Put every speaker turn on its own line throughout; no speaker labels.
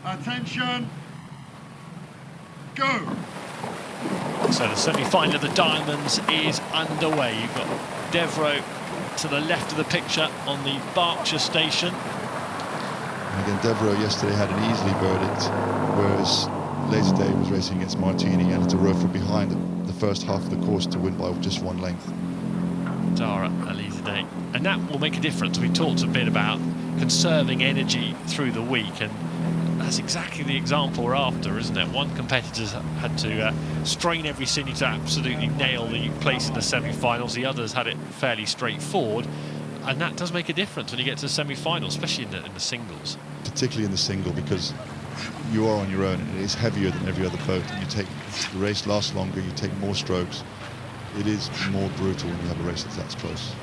Attention. Go.
So the semi-final of the Diamonds is underway. You've got Devereux to the left of the picture on the Berkshire station.
And again, Devereux yesterday had an easily verdict, whereas Alizadeh was racing against Martini and had to row from behind the first half of the course to win by just one length.
Dara Alizadeh, and that will make a difference. We talked a bit about conserving energy through the week, and that's exactly the example we're after, isn't it? One competitor's had to strain every sinew to absolutely nail the place in the semi-finals. The others had it fairly straightforward, and that does make a difference when you get to the semi-finals, especially in the singles.
Particularly in the single, because you are on your own and it is heavier than every other boat, and the race lasts longer, you take more strokes. It is more brutal when you have a race that's close.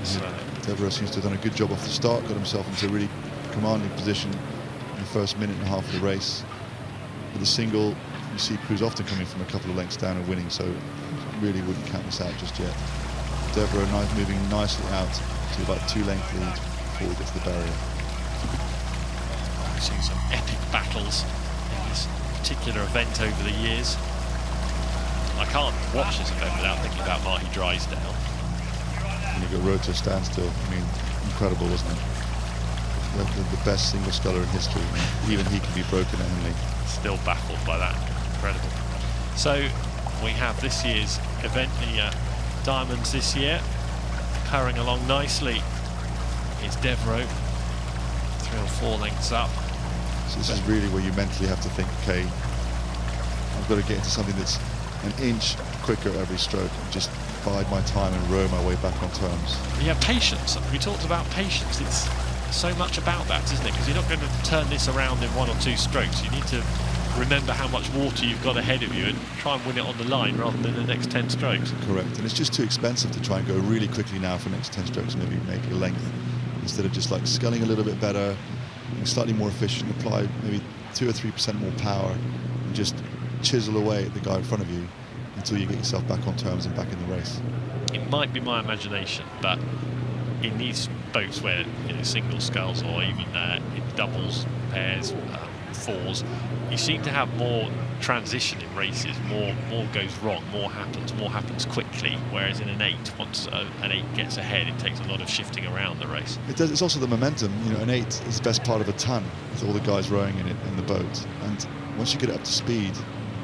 So Devereux seems to have done a good job off the start, got himself into a really commanding position in the first minute and a half of the race. With the single, you see crews often coming from a couple of lengths down and winning, so really wouldn't count this out just yet. Devereux moving nicely out to about 2-length lead before he gets the barrier.
We've seen some epic battles in this particular event over the years. I can't watch this event without thinking about Marty Drysdale.
When you got rowed to a standstill, I mean, incredible, wasn't it? The best single sculler in history. Even he can be broken at Henley.
Still baffled by that. Incredible. So we have this year's event, the Diamonds this year, purring along nicely. It's Devereux, 3 or 4 lengths up.
So this is really where you mentally have to think, okay, I've got to get into something that's an inch quicker every stroke and just bide my time and row my way back on terms.
Yeah, patience. We talked about patience. It's so much about that, isn't it? Because you're not going to turn this around in 1 or 2 strokes. You need to remember how much water you've got ahead of you and try and win it on the line rather than the next 10 strokes.
Correct, and it's just too expensive to try and go really quickly now for the next 10 strokes, maybe make a length, instead of just like sculling a little bit better, slightly more efficient, apply maybe 2 or 3% more power, and just chisel away at the guy in front of you until you get yourself back on terms and back in the race.
It might be my imagination, but in these boats where, you know, single sculls or even in doubles, pairs, fours, you seem to have more transition in races, more goes wrong, more happens quickly, whereas in an 8, once an 8 gets ahead, it takes a lot of shifting around the race.
It does. It's also the momentum. You know, an 8 is the best part of a ton with all the guys rowing in it in the boat, and once you get it up to speed,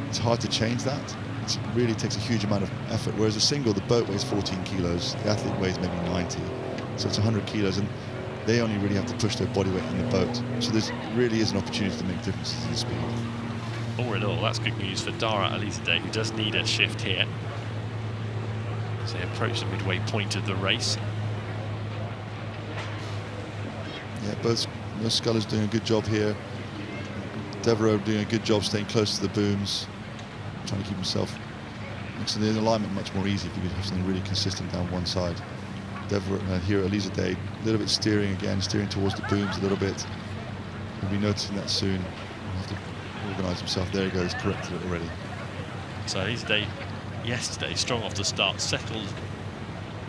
it's hard to change that. It really takes a huge amount of effort, whereas a single, the boat weighs 14 kilos, the athlete weighs maybe 90, so it's 100 kilos, and they only really have to push their body weight in the boat. So there really is an opportunity to make differences in speed.
All in all, that's good news for Dara Alizadeh, who does need a shift here as they approach the midway point of the race.
Yeah, both scullers doing a good job here. Devereux doing a good job staying close to the booms, trying to keep himself makes the alignment much more easy if you could have something really consistent down one side. Devereux here, Alizadeh, a little bit steering towards the booms a little bit. We'll be noticing that soon. He'll have to organise himself. There he goes, corrected it already.
So Alizadeh yesterday, strong off the start, settled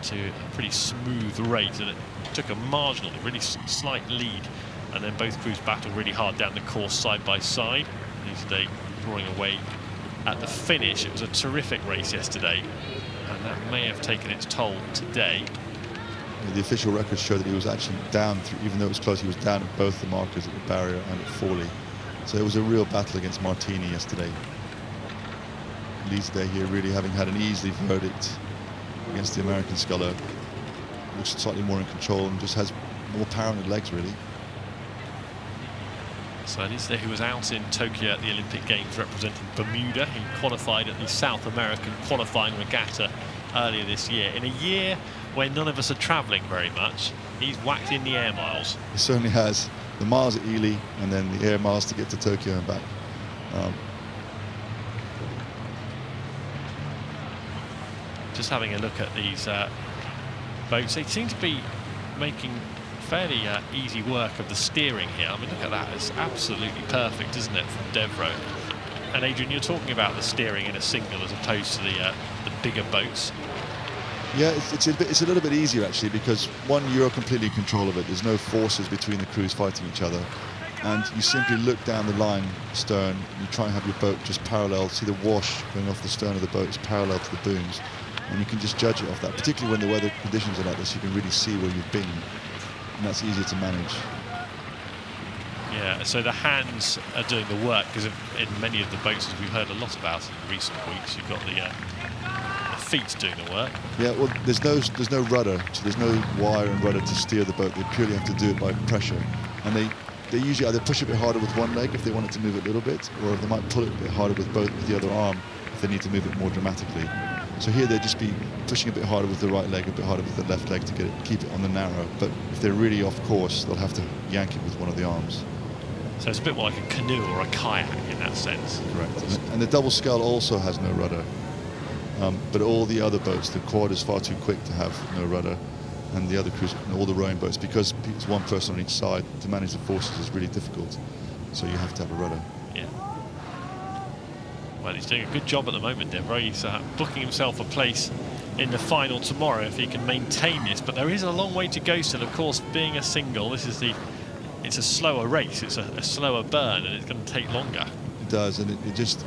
to a pretty smooth rate, and it took a marginal, really slight lead, and then both crews battled really hard down the course side by side. Alizadeh drawing away at the finish. It was a terrific race yesterday, and that may have taken its toll today.
The official records show that he was actually down, even though it was close, he was down at both the markers, at the barrier and at Forley. So it was a real battle against Martini yesterday. Alizadeh here really having had an easy verdict against the American sculler. Looks slightly more in control and just has more power on the legs, really.
So Alizadeh, who was out in Tokyo at the Olympic Games representing Bermuda, he qualified at the South American qualifying regatta earlier this year. In a year when none of us are travelling very much, he's whacked in the air miles.
He certainly has. The miles at Ely and then the air miles to get to Tokyo and back.
Just having a look at these boats, they seem to be making fairly easy work of the steering here. I mean, look at that, it's absolutely perfect, isn't it, from Devereux. And Adrian, you're talking about the steering in a single as opposed to the bigger boats.
Yeah, it's a little bit easier actually, because one, you're completely in control of it. There's no forces between the crews fighting each other. and you simply look down the line stern. You try and have your boat just parallel. See the wash going off the stern of the boat is parallel to the booms, and you can just judge it off that. Particularly when the weather conditions are like this, you can really see where you've been, and that's easier to manage.
Yeah, so the hands are doing the work, because in many of the boats, as we've heard a lot about in recent weeks, you've got the feet doing the work.
Yeah, well, there's no rudder, so there's no wire and rudder to steer the boat. They purely have to do it by pressure, and they usually either push a bit harder with one leg if they want it to move it a little bit, or they might pull it a bit harder with the other arm if they need to move it more dramatically. So here they'd just be pushing a bit harder with the right leg, a bit harder with the left leg to keep it on the narrow. But if they're really off course, they'll have to yank it with one of the arms.
So it's a bit more like a canoe or a kayak in that sense.
Correct. And the double scull also has no rudder. But all the other boats, the quad is far too quick to have no rudder, and the other cruise, and all the rowing boats, because it's one person on each side, to manage the forces is really difficult. So you have to have a rudder.
Yeah. Well, he's doing a good job at the moment, Devereux. He's booking himself a place in the final tomorrow if he can maintain this. But there is a long way to go still. Of course, being a single, it's a slower race. It's a slower burn, and it's going to take longer.
It does, and it just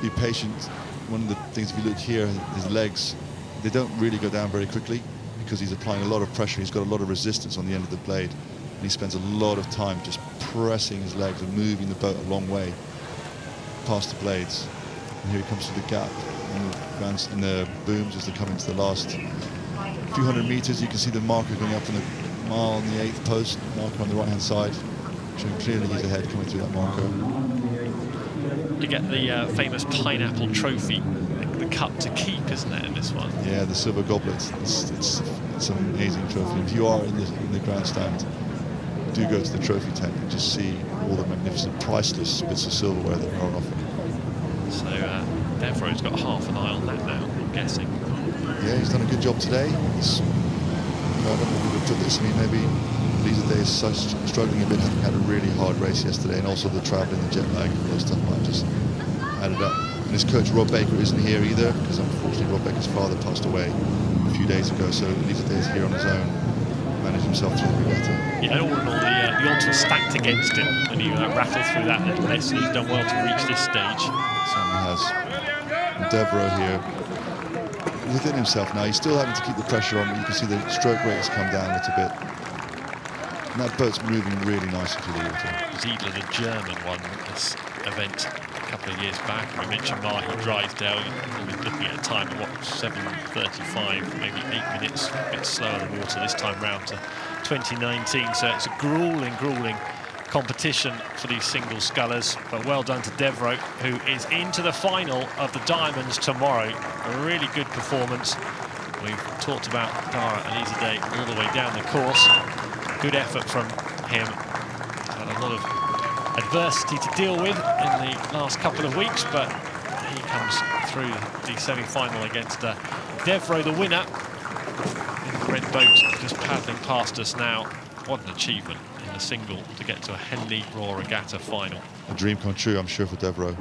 be patient. One of the things, if you look here, his legs, they don't really go down very quickly because he's applying a lot of pressure. He's got a lot of resistance on the end of the blade, and he spends a lot of time just pressing his legs and moving the boat a long way past the blades. And here he comes to the gap in the booms as they come into the last few hundred meters. You can see the marker going up in the mile on the 8th post, marker on the right hand side, showing clearly he's ahead coming through that marker.
You get the famous pineapple trophy, the cup to keep, isn't it, in this one?
Yeah, the silver goblet. It's an amazing trophy. If you are in the grandstand, do go to the trophy tent and just see all the magnificent, priceless bits of silverware that are on offer.
So Devereux's got half an eye on that now, I'm guessing.
Yeah, he's done a good job today. I don't know if we would put this. I mean, maybe Alizadeh is struggling a bit, having had a really hard race yesterday, and also the travelling, the jet lag, and all stuff might just added up. And his coach Rob Baker isn't here either, because unfortunately Rob Baker's father passed away a few days ago, so Alizadeh is here on his own, managed himself through the regatta.
Yeah, all in all, the odds were stacked against him, and he rattled through that little mess, and he's done well to reach this stage.
Certainly has. And Devereux here, within himself now, he's still having to keep the pressure on, but you can see the stroke rate has come down a little bit. And that boat's moving really nicely through the water.
Ziedler, the German, won this event a couple of years back. We mentioned Mahi Drysdale. We're looking at a time of, 7:35, maybe 8 minutes, a bit slower than water this time round to 2019. So it's a gruelling competition for these single scullers. But well done to Devereux, who is into the final of the Diamonds tomorrow. A really good performance. We've talked about Dara Alizadeh all the way down the course. Good effort from him. Had a lot of adversity to deal with in the last couple of weeks, but he comes through the semi-final against Devereux, the winner. The red boat just paddling past us now. What an achievement in the single to get to a Henley Raw Regatta final.
A dream come true, I'm sure, for Devereux.